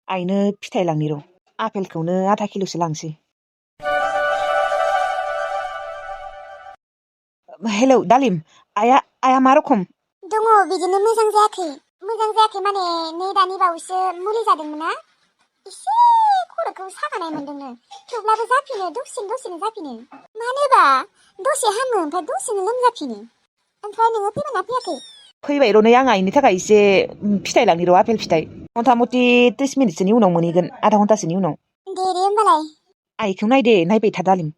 आइनो फिथाइ लांनि र'। आपेलखौनो आधा किल'सो लांसै। हेलौ दालिम, आइया मा रखम? दङ बिदिनो मोजां जायाखै माने नै दानि बावैसो मुलि जादोंमोन ना एसे खर'खौ सागानाय मोनदोंनो थेवब्लाबो जाफिनो दसेनो जाफिनो मानोबा दसे हामो ओमफ्राय दसेनो लोमजाफिनो ओमफ्राय नोङो फैबायना फैयाखै? फैबाय र' नै आं आइनि थाखाय एसे फिथाइ लांनि र' आपेल फिथाइ मथा मथि 30 मिनिटसोनि उनाव मोनहैगोन आधा घन्टासोनि उनाव। दे होमबालाय। आइखौ नायदे नायबाय था दालिम।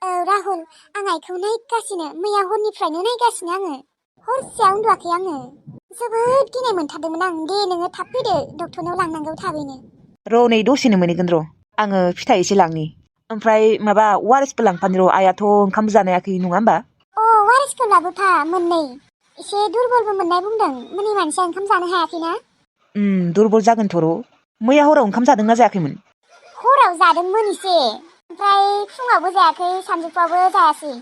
औ राहुल आं आइखौ नायगासिनो मैया हरनिफ्रायनो नायगासिनो आङो हरसेया उन्दुवाखै आङो जोबोद गिनाय मोनथारदोंमोन आं। दे नोङो थाब फैदो डक्टरनाव लांनांगौ थाबैनो। र' नै दसेनो मोनहैगोन र' आङो फिथाइ एसे लांनि ओमफ्राय माबा वारेसबो लांफानि र' आइयाथ' ओंखाम जानायाखै नङा होमबा? अ वारेसखौ लाबोफा मोननै एसे दुरबलबो मोननाय बुंदों मोनै मानसिया ओंखाम जानो हायाखैना। दुरबल जागोनथ' र' मैया हराव ओंखाम जादोंना जायाखैमोन? हराव जादोंमोन एसे ओमफ्राय फुङावबो जायाखै सानजौफुआवबो जायासै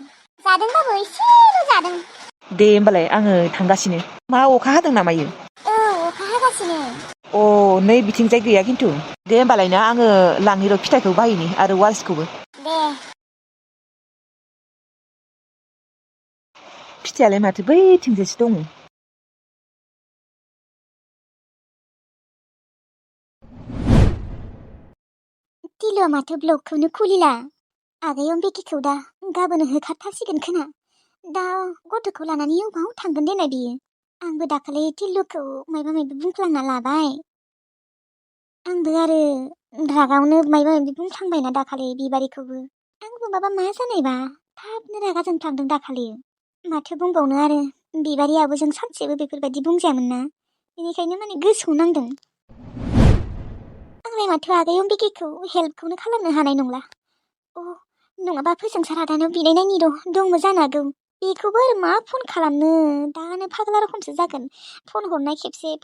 जादोंबाबो एसेल' जादों। दे होमबालाय आङो थांगासिनो। मा अखा हादों नामायो? औ अखा हागासिनो। अ नै बिथिंजाय गैया खिन्थु। दे होमबालाय ना आङो लांनि र' फिथाइखौ बायैनि आरो वारेसखौबो। दे। फिथाइयालाय माथो बैथिंजायसो दङ। टिलुआ माथो ब्लगखौनो खुलिला। आगै अम्बिकिखौ दा गाबोन होखारथारसिगोन खोना। दा गथ'खौ लानानै अबाव थांगोन देनाय बियो। आंबो दाखालि टिलुखौ माबा बुंफ्लांना लाबाय। आंबो आरो रागावनो माबा बुंफ्लांबायना दाखालि बिबारिखौबो। आंबो माबा मा जानायबा थाबनो रागा जोंफ्लांदों दाखालि। माथो बुंबावनो आरो बिबारियाबो जों सानसेबो बेफोरबायदि बुंजायामोन ना बेनिखायनो माने गोसोआव नांदों। आंलाय माथो आगै अम्बिकिखौ हेल्पखौनो खालामनो हानाय नंला। अ नङाबा फोजोंसार आदानाव बिनायनायनि र' दंबो जानो हागौ। बेखौबो आरो मा फन खालामनो दानो फाग्ला रखमसो जागोन फन हरनाय खेबसे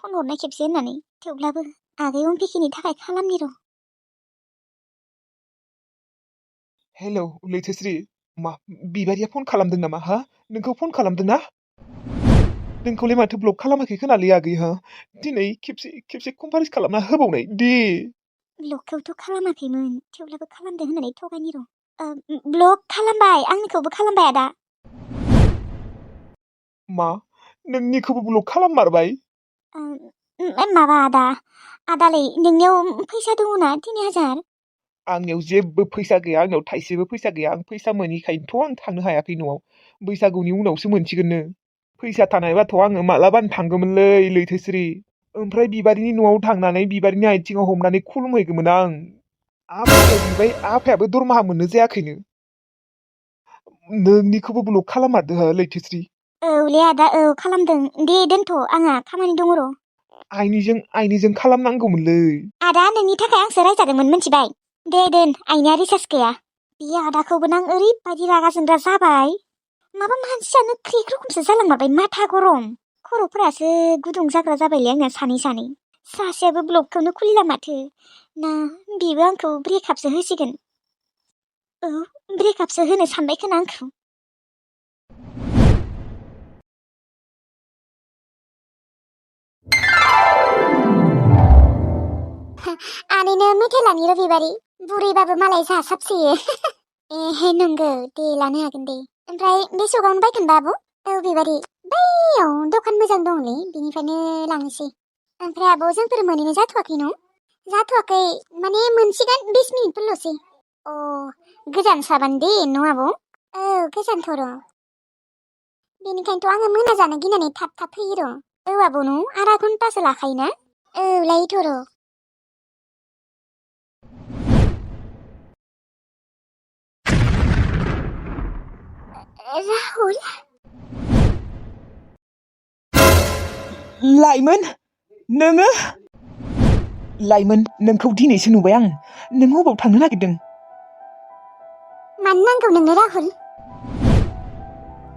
होननानै। थेवब्लाबो आगै अम्बिकिनि थाखाय खालामनि र'। हेलौ लैथोश्री, मा बिबारिया फन खालामदों नामा? हा नोंखौ फन खालामदों ना? नोंखौलाय माथो ब्लक खालामाखै खोनालै आगै हा? दिनै खेबसे कमपारेस खालामना होबावनाय दे। ब्लकखौथ' खालामाखैमोन थेवब्लाबो खालामदों होननानै थगायनि र'। ब्लक खालामबाय आंनिखौबो खालामबाय आदा। मा नोंनिखौबो ब्लक खालाममारबाय? माबा आदालाय नोंनियाव फैसा दङ ना 3000? आंनियाव जेबो फैसा गैया, आंनियाव थाइसेबो फैसा गैया। आं फैसा मोनिखायनोथ' आं थांनो हायाखै न'आव। बैसागुनि उनावसो मोनसिगोननो। फैसा थानायबाथ' आङो मालाबानो थांगौमोनलै लैथोश्री। ओमफ्राय बिबारिनि न'आव थांनानै बिबारिनि आथिङाव हमनानै खुलुमहैगौमोन आं। आफाया बिबाय आफायाबो दरमाहा मोननो जायाखैनो। नोंनिखौबो ब्लक खालाममारदो हो लैथोश्री। औलै आदा औ खालामदों। दे दोनथ' आंहा खामानि दङ र'। आइनिजों खालामनांगौमोनलै। आदा नोंनि थाखाय आंसो रायजादोंमोन मिथिबाय। दे दोन आइनिया रिसार्ज गैया। बे आदाखौबो नां ओरैबायदि रागा जोंग्रा जाबाय। माबा मानसियानो क्रिक रखमसो जालांमारबाय माथा गरम। खर'फोरासो गुदुं जाग्रा जाबायलै आंना सानै। सासेयाबो ब्लगखौनो खुलिला माथो। ना बेबो आंखौ ब्रेकआपसो होसिगोन। औ ब्रेकआपसो होनो सानबाय खोना आंखौ। आनैनो मेथाइ लानि र' बिबारि। बुरैबाबो मालाय जाहा साबसोयो। हे नंगौ दे लानो हागोन दे। ओमफ्राय बे सगावनो बायगोनबा आब'? औ बिबारि बैयाव दखान मोजां दंलै बिनिफ्रायनो लांनोसै। ओमफ्राय आब' जोंफोर मोनहैनाय जाथ'वाखै न'? जाथ'वाखै माने मोनसिगोन 20 मिनिटफोरल'सै। अ गोजान साबान दे न' आब'? औ गोजानथ' र'। बेनिखायनोथ' आङो मोना जानो गिनानै थाब फैयो र'। औ आब' न' आधा घन्टासो लाखायोना? औ लायोथ' र'। राहुल लाइमोन नोङो? लाइमोन नोंखौ दिनैसो नुबाय आं। नों अबाव थांनो नागिरदों? मानो नांगौ नोंनो राहुल?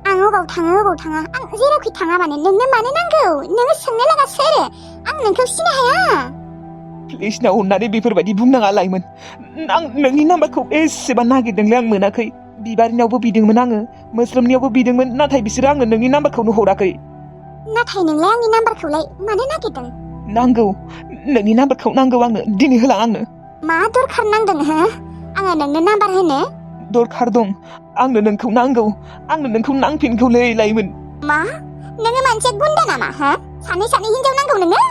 आं अबाव थाङा आं जेरावखि थाङा माने नोंनो मानो नांगौ? नोङो सोंनो लागा सोर? आं नोंखौ सिनाय हाया। प्लिज ना अननानै बेफोरबायदि बुंनाङा लाइमोन। आं नोंनि नाम्बारखौ एसेबां नागिरदोंलै आं मोनाखै। बिबारिनावबो बिदोंमोन आङो, मोस्रोमनियावबो बिदोंमोन, नाथाय बिसोरो आंनो नोंनि नाम्बारखौनो हराखै। नाथाय नोंलाय आंनि नाम्बारखौलाय मानो नागिरदों? नोंनि नाम्बारखौ नांगौ आंनो दिनै होलां आंनो मा दरखार नांदों हो आङो नोंनो नाम्बार होनो दरखार दं आंनो नोंखौ नांगौ आंनो नोंखौ नांफिनगौलै लाइमोन मा नोङो मोनसे गुन्दा नामा हो सानै हिनजाव नांगौ नोङो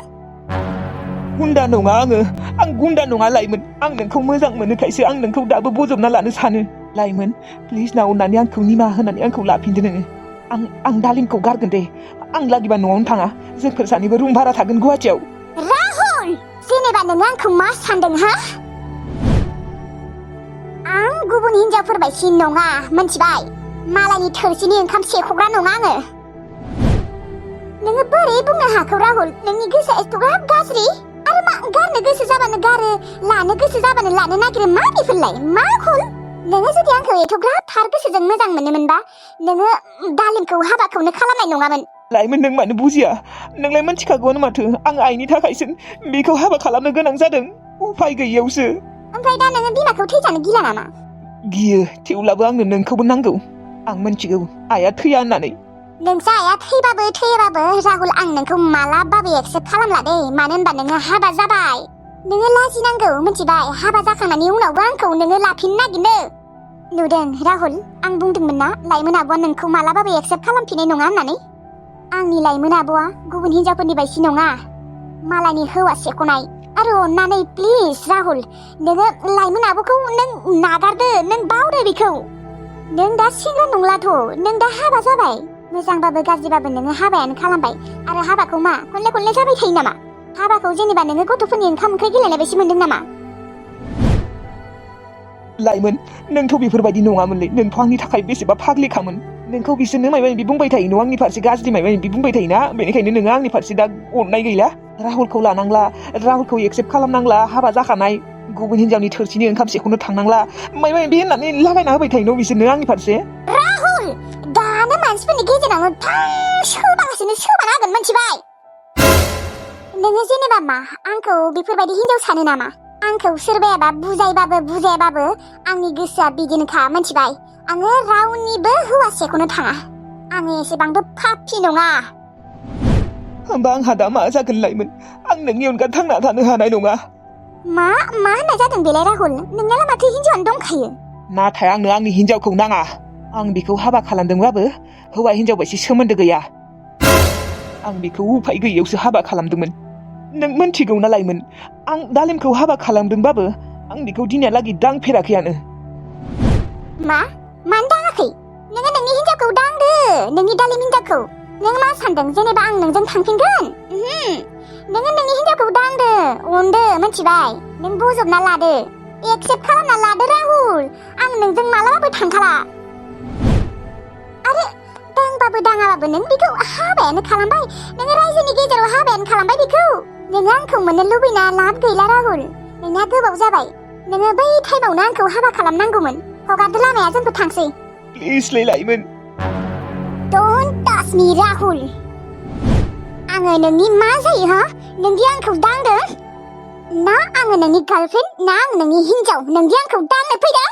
गुन्दा नङा आं गुन्दा नङा लाइमोन आं नोंखौ मोजां मोनोखायसो आं नोंखौ दाबो बजबना लानो सानो लाइमोन प्लिज ना अननानै आंखौ निमाहा होनानै आंखौ लाफिनदो नोङो आं दालिमखौ गारगोन दे आं लागिबा न'आवनो थाङा जोंफोर सानैबो रुम भारा थागोन गुवाहाटियाव राहुल जेनेबा नोङो आंखौ मा सानदों हा आं गुबुन हिनजावफोर बायदि नङा मोनथिबाय मालायनि थोरसिनि ओंखाम सेखग्रा नङा आङो नोङो बोरै बुंनो हाखौ राहुल नोंनि गोसोआ एथ'ग्राब गाज्रि आरो मा गारनो गोसो जाबानो गारो लानो गोसो जाबानो लानो नागिरो मा बेफोरलाय मा खल नोङो जुदि आंखौ एथ'ग्राब थार गोसोजों मोजां मोनोमोनबा नोङो दालिमखौ हाबाखौनो खालामनाय नङामोन लाइमोन नों मानो बुजिया नोंलाय मिथिखागौआनो माथो आं आइनि थाखायसो बेखौ हाबा खालामनो गोनां जादों उफाय गैयैयावसो ओमफ्राय दा नोङो बिमाखौ थैजानो गिला नामा गियो थेवब्लाबो आंनो नोंखौबो नांगौ आं मिथिगौ आइया थैया होननानै नोंसा आइया थैबाबो थैयाबाबो राहुल आं नोंखौ मालाबाबो एक्सेप्ट खालामला दे मानो होनबा नोङो हाबा जाबाय नोङो लाजिनांगौ मिथिबाय हाबा जाखांनायनि उनावबो आंखौ नोङो लाफिननो नागिरनो नुदों राहुल आं बुंदोंमोन ना लाइमोन आब'आ नोंखौ मालाबाबो एक्सेप्ट खालामफिननाय नङा होननानै आंनि लाइमोन आब'आ गुबुन हिनजावफोरनि बायदि नङा मालायनि हौवा सेखनाय आरो अन्नानै प्लिज राहुल नोङो लाइमोन आब'खौ नों नागारदो नों बावदो बेखौ नों दा सेंग्रा नंलाथ' नों दा हाबा जाबाय मोजांबाबो गाज्रिबाबो नोङो हाबायानो खालामबाय आरो हाबाखौ मा खनले जाबाय थायो नामा हाबाखौ जेनेबा नोङो गथ'फोरनि ओंखाम ओंख्रि गेलेनाय बायदि मोनदों नामा लाइमोन नोंथ' बेफोरबायदि नङामोनलै नोंथ' आंनि थाखाय बेसेबा फाग्लिखामोन नोंखौ बिसोरनो माबा माबि बुंबाय थायो न' आंनि फारसे गाज्रि माबा माबि बुंबाय थायोना बेनिखायनो नोङो आंनि फारसे दा अननाय गैला राहुलखौ लानांला राहुलखौ एक्सेप्ट खालामनांला हाबा जाखानाय गुबुन हिनजावनि थोरसिनि ओंखाम सेखौनो थांनांला माबा माबि होननानै लागायना होबाय थायो न' बिसोरनो आंनि फारसे राहुल दानो मानसिफोरनि गेजेरावनो सोबागासिनो सोबाना होगोन मोनथिबाय नोङो जेनेबा मा आंखौ बेफोरबायदि हिनजाव सानो नामा आंखौ सोरबायाबा बुजायाबाबो आंनि गोसोआ बिदिनोखा मोनथिबाय आङो रावनिबो हौवा सेखौनो थाङा आङो एसेबांबो पापि नङा होमबा आंहा दा मा जागोन लाइमोन आं नोंनि अनगा थांना थानो हानाय नङा मा होननाय जादों बेलाय राहुल नोंनालाय माथो हिनजावानो दंखायो नाथाय आंनो आंनि हिनजावखौ नाङा आं बेखौ हाबा खालामदोंबाबो हौवा हिनजाव बायदि सोमोन्दो गैया आं बेखौ उफाय गैयैयावसो हाबा खालामदोंमोन नों मिथिगौ ना लाइमोन आं दालिमखौ हाबा खालामदोंबाबो आं बेखौ दिनैहालागै दांफेराखैयानो मानो दाङाखै नोङो नोंनि हिनजावखौ दांदो नोंनि दालिम हिनजावखौ नों मा सानदों जेनेबा आं नोंजों थांफिनगोन नोङो नोंनि हिनजावखौ दांदो अनदो मिथिबाय नों बजबना लादो एक्सेप्ट खालामना लादो राहुल आं नोंजों मालाबाबो थांखाला आरो दांबाबो दाङाबाबो नों बेखौ हाबायानो खालामबाय नोङो रायजोनि गेजेराव हाबायानो खालामबाय बेखौ नोङो आंखौ मोननो लुबैना लाब गैला राहुल नोंना गोबाव जाबाय नोङो बै टाइमावनो आंखौ हाबा खालामनांगौमोन हगारदो लामाया जोंबो थांसै प्लिज लाइमोन डोन्ट टाच मी राहुल आङो नोंनि मा जायो हा नोंदि आंखौ दांदों ना आङो नोंनि गार्लफ्रेन्ड ना आं नोंनि हिनजाव नोंदि आंखौ दांनो फैदों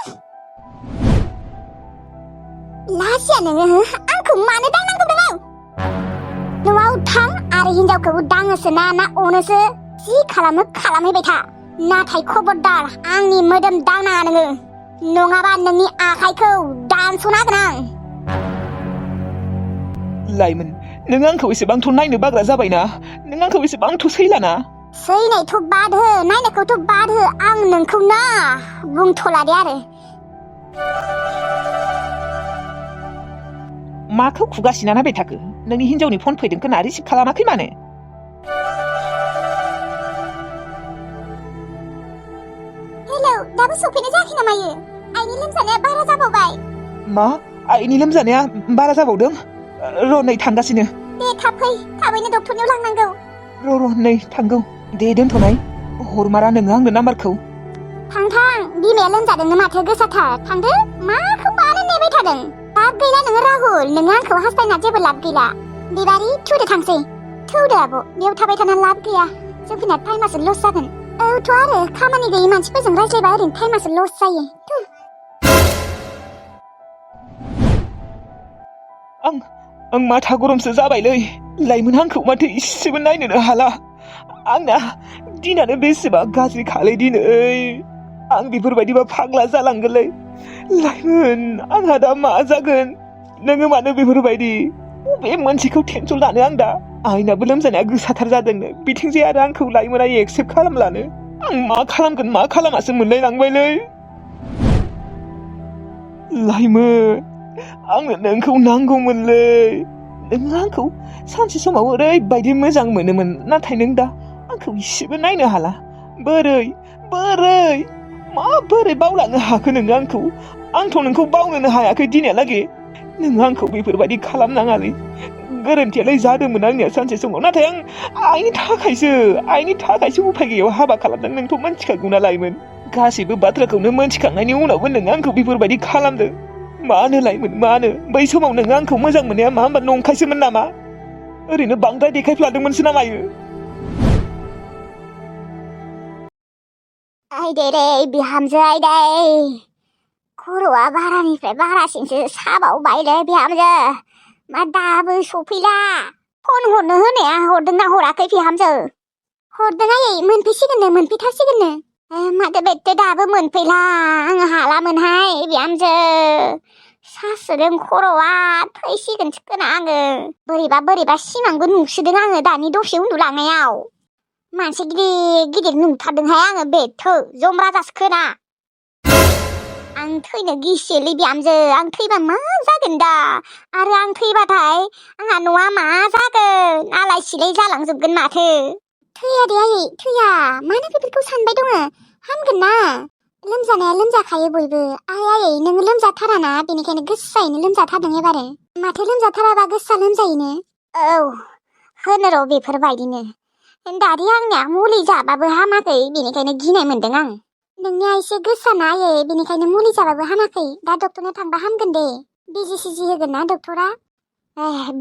लाजिया नोङो आंखौ मानो दांनांगौ नोङो न'आव थां आरो हिनजावखौ दाङोसो ना अनोसो जि खालामो खालामहैबाय था नाथाय खबरदार आंनि मोदोम दांनाङा नोङो नङाबा नोंनि आखाइखौ दानस'ना होगोन आं लाइमोन नों आंखौ एसेबांथ' नायनो बाग्रा जाबायना नों आंखौ एसेबांथ' सैलाना सैनायथ' बाद हो नायनायखौथ' बाद हो आं नोंखौ ना बुंथ'ला दे आरो माखौ खुगासिना नायबाय थाखो नोंनि हिनजावनि फन फैदों खोना रिसिभ खालामाखै मानो हेलौ दाबो सफैनो जायाखै नामा आइनि लोमजानाया बारा जाबावबाय मा आइनि लोमजानाया बारा जाबावदों र' नै थांगासिनो दे थाब फै थाबैनो डक्टरनियाव लांनांगौ र' नै थांगौ दे दोनथ'नाय हरमारा नोङो आंनो नाम्बारखौ थां बिमाया लोमजादोंनो माथो गोसाथार थांदो माखौ मानो नेबाय थादों लाब गैला नोङो राहुल नोङो आंखौ हास्थायना जेबो लाब गैला बिबारि थुदो थांसै थौदो आब' बेयाव थाबाय थाना लाब गैया जोंफोरना टाइमासो लस जागोन औथ' आरो खामानि गैयै मानसिफोरजों रायज्लायबा ओरैनो टाइमासो लस जायो आं माथा गरमसो जाबायलै लाइमोन आंखौ माथो इसेबो नायनोनो हाला आंना दिनानो बेसेबां गाज्रि खालै दिनै आं बेफोरबायदिबा फाग्ला जालांगोनलै लाइमोन आंहा दा मा जागोन नोङो मानो बेफोरबायदि बबे मोनसेखौ टेनसन लानो आं दा आंनाबो लोमजानाया गोसाथार जादोंनो बिथिंजाय आरो आंखौ लाइमोना एक्सेप्ट खालामलानो आं मा खालामगोन मा खालामासो मोनलाय लांबायलै लाइमोन आंनो नोंखौ नांगौमोनलै नोङो आंखौ सानसे समाव ओरैबायदि मोजां मोनोमोन नाथाय नों दा आंखौ इसेबो नायनो हाला बोरै माबोरै बावलांनो हाखो नोङो आंखौ आंथ' नोंखौ बावनोनो हायाखै दिनैहालागै नों आंखौ बेफोरबायदि खालामनाङालै गोरोन्थियालाय जादोंमोन आंनिया सानसे समाव नाथाय आं आइनि थाखायसो उफाय गैयाव हाबा खालामदों नोंथ' मोनथिखागौना लाइमोन गासैबो बाथ्राखौनो मोनथिखांनायनि उनावबो नोङो आंखौ बेफोरबायदि खालामदों मानो लाइमोन मानो बै समाव नोङो आंखौ मोजां मोननाया मा होनबा नंखायसोमोन नामा ओरैनो बांद्राय देखायफ्लादोंमोनसो नामायो आइदै रे बिहामजो आइदै खर'आ बारानिफ्राय बारासिनसो साबावबायलै बिहामजो मा दाबो सफैला फन हरनो होनाया हरदोंना हराखै बिहामजो हरदों आयै मोनफैथारसिगोननो माथो बेथो दाबो मोनफैला आं हालामोनहाय बिहामजो सासोदों खर'आ थैसिगोनसो खोना आङो बोरैबा सिमांबो नुसोदों आङो दानि दसे उन्दुलांनायाव मानसि गिदिर नुथारदोंहाय आङो बेथो जमराजासो खोना आं थैनो गिसोलै बिहामजो आं थैबा मा जागोन दा आरो आं थैबाथाय आंहा न'आ मा जागोन आलाय सिलाय जालांजोबगोन माथो थैया दे आयै थैया मानो बेफोरखौ सानबाय दङ हामगोन ना लोमजानाया लोमजाखायो बयबो आयै नोङो लोमजाथाराना बेनिखायनो गोसायैनो लोमजाथारदों एबारो माथो लोमजाथाराबा गोसा लोमजायोनो औ होनो र' बेफोरबायदिनो दादि आंनिया मुलि जाबाबो हामाखै बेनिखायनो गिनाय मोनदों आं नोंनिया एसे गोसाना आयै बेनिखायनो मुलि जाबाबो हामाखै दा डक्टरनो थांबा हामगोन दे बिजि सिजि होगोन ना डक्टरा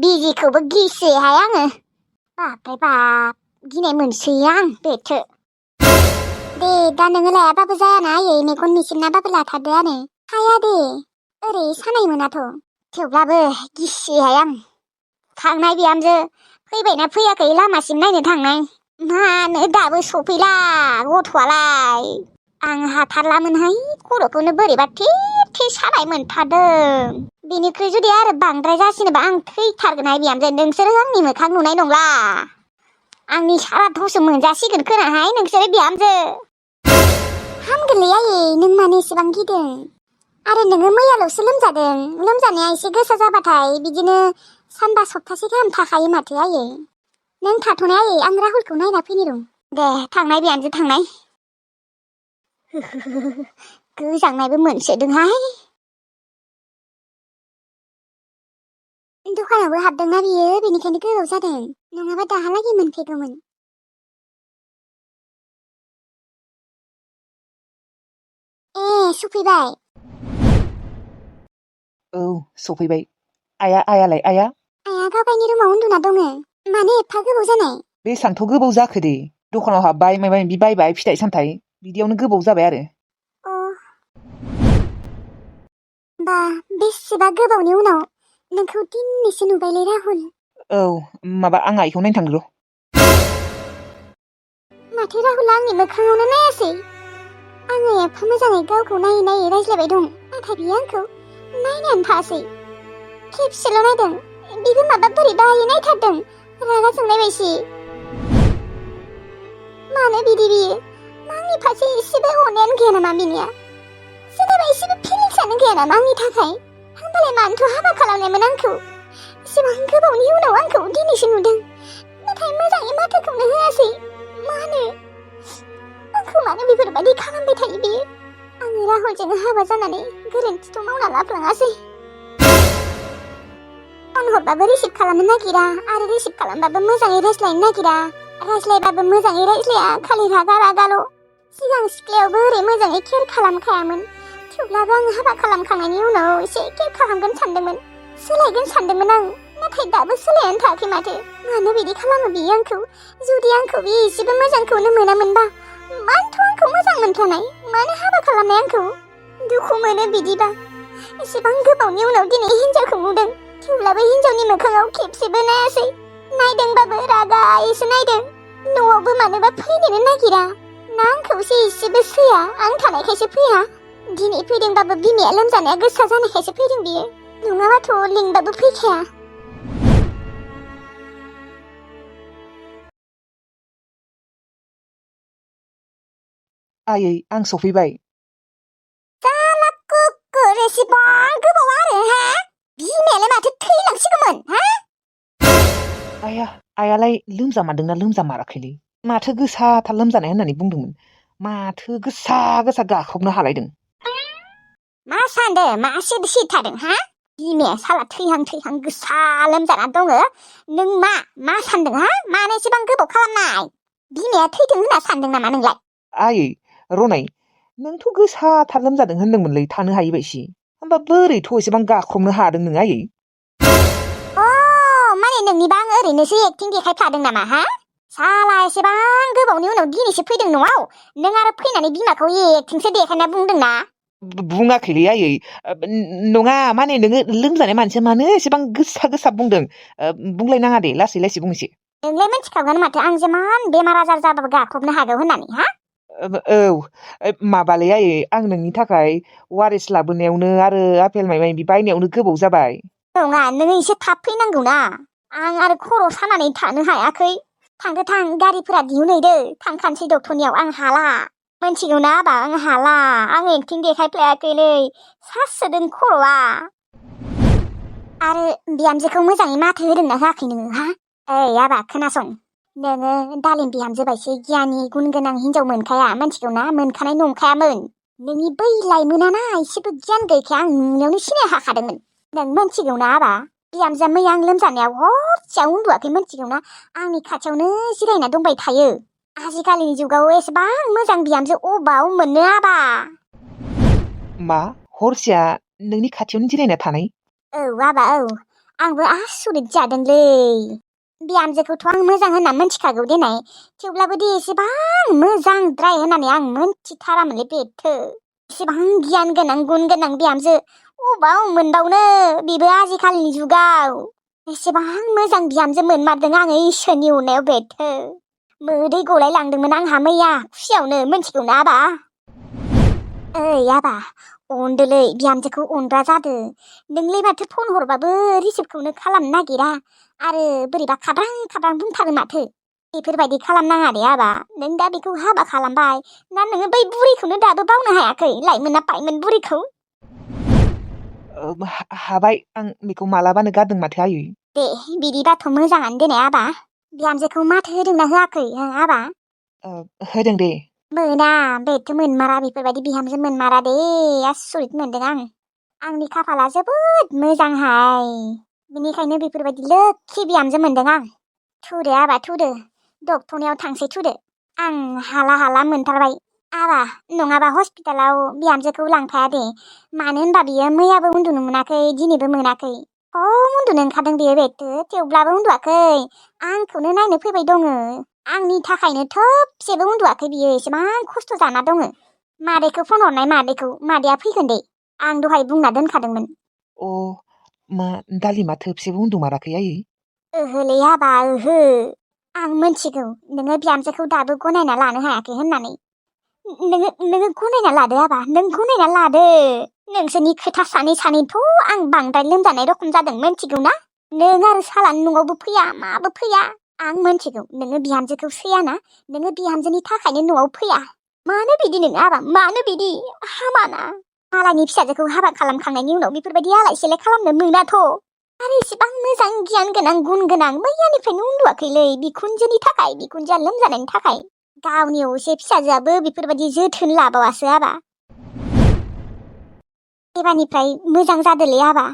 बिजिखौबो गिसोहाय आङो बापरे बाप गिनाय मोनसोयो आं बेथो दे दा नोङो लायाबाबो जायाना आयै मेगन मिसिबनाबाबो लाथारदो आरो हाया दे ओरै सानाय मोनाथ' थेवब्लाबो गिसोहाय आं थांनाय बिहामजो फैबायना फैयाखै लामासिम नायनो थांनाय मानो दाबो सफैला गथ'आलाय आं हाथारलामोनहाय खर'खौनो बोरैबा थे सानाय मोनथारदों बेनिख्रुइ जुदि आरो बांद्राय जासिनोबा आं थैथारगोनहाय बिहामजो नोंसोरो आंनि मोखां नुनाय नंला आंनि साराथौसो मोनजासिगोन खोनाहाय नोंसोरो बिहामजो हामगोनलै आयै नों मानो एसेबां गिदों आरो नोङो मैयाल'सो लोमजादों लोमजानाया एसे गोसा जाबाथाय बिदिनो सानबा सप्तासे गाहाम थाखायो माथो आयै नों थाथ'नाय आयै आं राहुलखौ नायना फैनि र' दे थांनाय बिहामजो थांनाय गोजांनायबो मोनसोदोंहाय दखानावबो हाबदोंना बियो बेनिखायनो गोबाव जादों नङाबा दाहालागै मोनफैगौमोन सफैबाय औ सफैबाय आयालाय आया गावगायनि रुमाव उन्दुना दङ मानो एफा गोबाव जानाय बेसांथ' गोबाव जाखो दे दखानाव हाबबाय माबा माबि बायबाय फिथाइ सामथाइ बिदियावनो गोबाव जाबाय आरो बा बेसेबा गोबावनि उनाव नोंखौ दिनैसो नुबायलै राहुल औ माबा आं आइखौ नायनो थांदों र' माथो राहुला आंनि मोखाङावनो नायासै आङो एफा मोजाङै गावखौ नायै रायज्लायबाय दं नाथाय बियो आंखौ नायनायानो थासै खेबसेल' नायदों बिबो माबा बोरैबायै नायथारदों रागा जोंनाय बायसि मानो बिदि बियो आंनि फारसे एसेबो अननायानो गैया नामा बिनिया जेनेबा एसेबो फिलिंसानो गैया नामा आंनि थाखाय होमबालाय मानोथ' हाबा खालामनायमोन आंखौ एसेबां गोबावनि उनाव आंखौ दिनैसो नुदों नाथाय मोजाङै माथोखौनो होआसै आंखौ मानो बेफोरबायदि खालामबाय थायो बियो आङो राहुलजों हाबा जानानै गोरोन्थिथ' मावना लाफ्लाङासै फन हरबाबो रिसिभ खालामनो नागिरा आरो रिसिभ खालामबाबो मोजाङै रायज्लायनो नागिरा रायज्लायबाबो मोजाङै रायज्लाया खालि रागाल' सिगां सिख्लायावबो ओरै मोजाङै केयार खालामखायामोन थेवब्लाबो आं हाबा खालामखांनायनि उनाव एसे केयार खालामगोन सानदोंमोन सोलायगोन सानदोंमोन आं नाथाय दाबो सोलायनानै थायाखै माथो मानो बिदि खालामो बियो आंखौ जुदि आंखौ बियो एसेबो मोजांखौनो मोनामोनबा मानोथ' आंखौ मोजां मोनखानाय मानो हाबा खालामनाय आंखौ दुखु मोनो बिदिबा एसेबां गोबावनि उनाव दिनै हिन्जावखौ नुदों थेवब्लाबो हिन्जावनि मोखाङाव खेबसेबो नायासै नायदोंबाबो रागायैसो नायदों न'आवबो मानोबा फैनोनो नागिरा ना आंखौसो एसेबो सैया आं थानायखायसो फैया दिनै फैदोंबाबो बिमाया लोमजानाया गोसा जानायखायसो फैदों बियो नङाबाथ' लिंबाबो फैखाया आयै आं सफैबाय जाला कुकुर एसेबां गोबाव आरो हा बिमायालाय माथो थैलांसिगौमोन हा आयालाय लोमजामारदोंना लोमजामाराखैलै माथो गोसाथार लोमजानाय होननानै बुंदोंमोन माथो गोसा गोसा गाख्रबनो हालायदों मा सानदों मा सिद थादों हा बिमाया साला थैहां गोसा लोमजाना दङ नों मा सानदों हा मानो एसेबां गोबाव खालामनाय बिमाया थैदों होनना सानदों नामा नोंलाय आयै रनाय नोंथ' गोसाथार लोमजादों होनदोंमोनलै थानो हायि बायसि होमबा बोरैथ' एसेबां गाख्रबनो हादों नों आयै माने नोंनिबा आं ओरैनोसो एक्टिं देखायफ्लादों नामा हा साला एसेबां गोबावनि उनाव दिनैसो फैदों न'आव नों आरो फैनानै बिमाखौ एक्टिंसो देखायना बुंदोंना बुङाखैलै आयै नङा माने नोङो लोमजानाय मानसिया मानो एसेबां गोसा गोसा बुंदों बुंलायनाङा दे लासै लासै बुंसै नोंलाय मिथिखागोन माथो आं जेमान बेमार आजार जाबाबो गाख्रबनो हागौ होननानै हा औ माबालै आयै आं नोंनि थाखाय वारेस लाबोनायावनो आरो आपेल माबा माबि बायनायावनो गोबाव जाबाय नङा नोङो एसे थाब फैनांगौना आं आरो खर' सानानै थानो हायाखै थां गारिफोरा दिहुनहैदो थांखानोसै डक्टरनियाव आं हाला मोनथिगौना आबा आं हाला आं एक्टिं देखायफ्लायाखैलै सासोदों खर'आ आरो बिहामजोखौ मोजाङै माथो होदोंना होआखै नोङो हा ओइ आबा खोनासं नोङो दालिम बिहामजो बायसो गियानि गुन गोनां हिनजाव मोनखाया मोनथिगौना मोनखानाय नंखायामोन नोंनि बै लाइमोनाना एसेबो गियान गैखाया आं नुनायावनो सिनाय हाखादोंमोन नों मोनथिगौना आबा बिहामजोआ मैया आं लोमजानायाव हरसेयाव उन्दुआखै मोनथिगौना आंनि खाथियावनो जिरायना दंबाय थायो आजिखालिनि जुगाव एसेबां मोजां बिहामजो अबाव मोननो आबा मा हरसेया नोंनि खाथियावनो जिरायना थानाय औ आबा औ आंबो आसरित जादोंलै बिहामजोखौथ' आं मोजां होनना मोनथिखागौ देनाय थेवब्लाबो दे एसेबां मोजांद्राय होननानै आं मोनथिथारामोनलै बेथो एसेबां गियान गोनां गुन गोनां बिहामजो अबाव मोनबावनो बेबो आजिखालिनि जुगाव एसेबां मोजां बिहामजो मोनमारदों आङो इसोरनि अननायाव बेथो मोदै गलाय लांदोंमोन आंहा मैया खुसियावनो मोनथिगौना आबा ओइ आबा अनदोलै बिहामजोखौ अनग्रा जादो नोंलाय माथो फन हरबाबो रिसिभखौनो खालामनो नागिरा आरो बोरैबा खाब्रां बुंथारो माथो बेफोरबायदि खालामनाङा दे आबा नों दा बेखौ हाबा खालामबाय ना नोङो बै बुरैखौनो दाबो बावनो हायाखै लाइमोना पाइमोन बुरैखौ हाबाय आं बेखौ मालाबानो गारदों माथो आयै दे बिदिबाथ' मोजाङानो देनाय आबा बिहामजोखौ माथो होदोंना होआखै आबा होदों दे मोना बेथ' मोनमारा बेफोरबायदि बिहामजो मोनमारा दे आसरित मोनदों आं आंनि खाफाला जोबोद मोजांहाय बेनिखायनो बेफोरबायदि लोखि बिहामजो मोनदों आं थुदो आबा थुदो डक्टरनियाव थांसै थुदो आं हाला मोनथारबाय आबा नङाबा हस्पिटालाव बिहामजोखौ लांफाया दे मानो होनबा बियो मैयाबो उन्दुनो मोनाखै दिनैबो मोनाखै खम उन्दुनो ओंखारदों बियो बेथो थेवब्लाबो उन्दुआखै आंखौनो नायनो फैबाय दङ आंनि थाखायनो थोबसेबो उन्दुआखै बियो एसेबां खस्थ' जाना दङ मादैखौ फन हरनाय मादैया फैगोन दे आं दहाय बुंना दोनखादोंमोन मा दालिमा थोबसेबो उन्दुमाराखै आयै ओहोलै आबा ओहो आं मोनथिगौ नोङो बिहामजोखौ दाबो गनायना लानो हायाखै होननानै नोङो गनायना लादो आबा नों गनायना लादो नोंसोरनि खोथा सानैथ' आं बांद्राय लोमजानाय रखम जादों मोनथिगौ ना नों आरो सालानि न'आवबो फैया माबो फैया आं मोनथिगौ नोङो बिहामजोखौ सैयाना नोङो बिहामजोनि थाखायनो न'आव फैया मानो बिदि नोङो आबा मानो बिदि हामाना मालायनि फिसाजोखौ हाबा खालामखांनायनि उनाव बेफोरबायदि आलाय सिलाय खालामनो मोनाथ' आरो इसेबां मोजां गियान गोनां गुन गोनां मैयानिफ्रायनो उन्दुआखैलै बिखुनजोनि थाखाय बिखुनजोआ लोमजानायनि थाखाय गावनि असे फिसाजोआबो बेफोरबायदि जोथोन लाबावासो आबा एबारनिफ्राय मोजां जादोलै आबा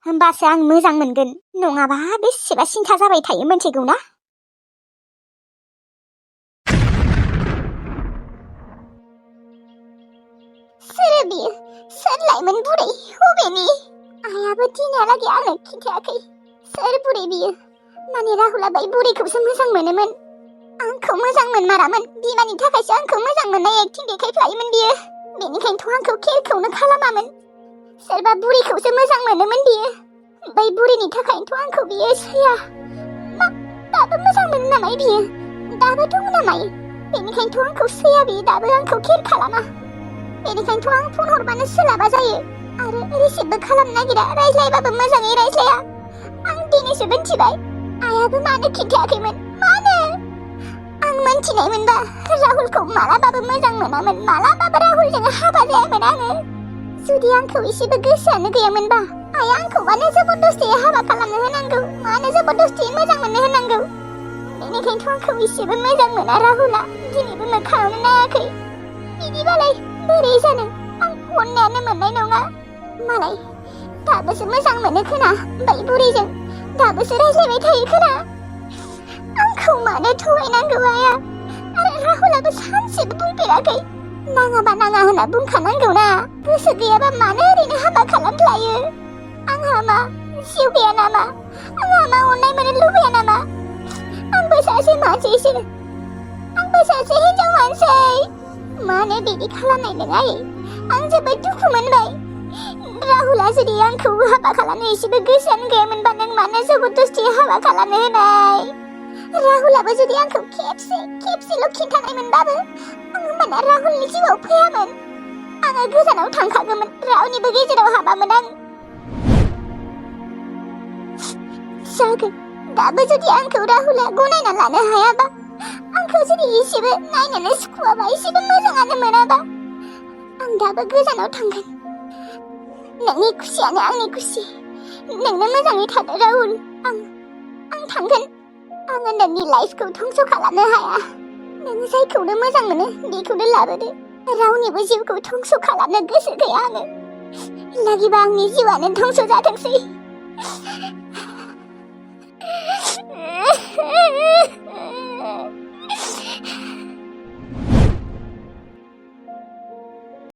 होमबासो आं मोजां मोनगोन नङाबा बेसेबा सिन्था जाबाय थायो मोनथिगौ ना सोर बियो सोर लाइमोन बुरै बबेनि आइयाबो दिनैहालागै आंनो खिन्थायाखै सोर बुरै बियो माने राहुला बाय बुरैखौसो मोजां मोनोमोन आंखौ मोजां मोनमारामोन बिमानि थाखायसो आंखौ मोजां मोननाय एक्टिं देखायफ्लायोमोन बियो बेनिखायनोथ' आंखौ केयारखौनो खालामामोन सोरबा बुरैखौसो मोजां मोनोमोन बियो बै बुरैनि थाखायनोथ' आंखौ बियो सैया दाबो मोजां मोनो नामा बियो दाबो दङ नामायो बेनिखायनोथ' आंखौ सैया बे दाबो आंखौ केयार खालामा बेनिखायनोथ' आं फन हरबानो सोलाबा जायो आरो रिसिभबो खालामनो नागिरा रायज्लायबाबो मोजाङै रायज्लाया आं दिनैसो मिन्थिबाय आइयाबो मानो खिन्थायाखैमोन मानो आं मोनथिनायमोनबा राहुलखौ मालाबाबो मोजां मोनामोन मालाबाबो राहुलजों हाबा जायामोन आङो जुदि आंखौ एसेबो गोसोआनो गैयामोनबा आइया आंखौ मानो जबरदस्ति हाबा खालामनो होनांगौ मानो जबरदस्ति मोजां मोननो होनांगौ बेनिखायनोथ' आंखौ एसेबो मोजां मोना राहुला दिनैबो मोखाङावनो नायाखै बिदिबालाय बोरै जानो आं अननायानो मोननाय नङा मालाय दाबोसो मोजां मोनो खोना बै बुरैजों दाबोसो रायज्लायबाय थायो खोना आंखौ मानो थगायनांगौ आइया आरो राहुलाबो सानसेबो बुंफेराखै नाङाबा नाङा होनना बुंखानांगौ ना गोसो गैयाबा मानो ओरैनो हाबा खालामफ्लायो आंहा मा जिउ गैया नामा आंहा मा अननाय मोननो लुबैया नामा आंबो सासे मानसिसो आंबो सासे हिनजाव मानसि मानो बिदि खालामनाय नङा आं जोबोद दुखु मोनबाय राहुला जुदि आंखौ हाबा खालामनो एसेबो गोसोआनो गैयामोनबा नों मानो जबरदस्ति हाबा खालामनो होनाय राहुलाबो जुदि आंखौ खेबसेल' खिन्थानायमोनबाबो आं होमबाना राहुलनि जिउआव फैयामोन आङो गोजानाव थांखागौमोन रावनिबो गेजेराव हाबामोन आं जागोन दाबो जुदि आंखौ राहुला गनायना लानो हायाबा आंखौ जुदि एसेबो नायनोनो सुखुवाबा एसेबो मोजाङानो मोनाबा आं दाबो गोजानाव थांगोन नोंनि खुसियानो आंनि खुसि नोंनो मोजाङै थादो राहुल आं थांगोन आङो नोंनि लाइफखौ धंस खालामनो हाया नों जायखौनो मोजां मोनो बेखौनो लाबोदो रावनिबो जिउखौ धंस खालामनो गोसो गैया आङो लागिबा आंनि जिउआनो धंस जाथोंसै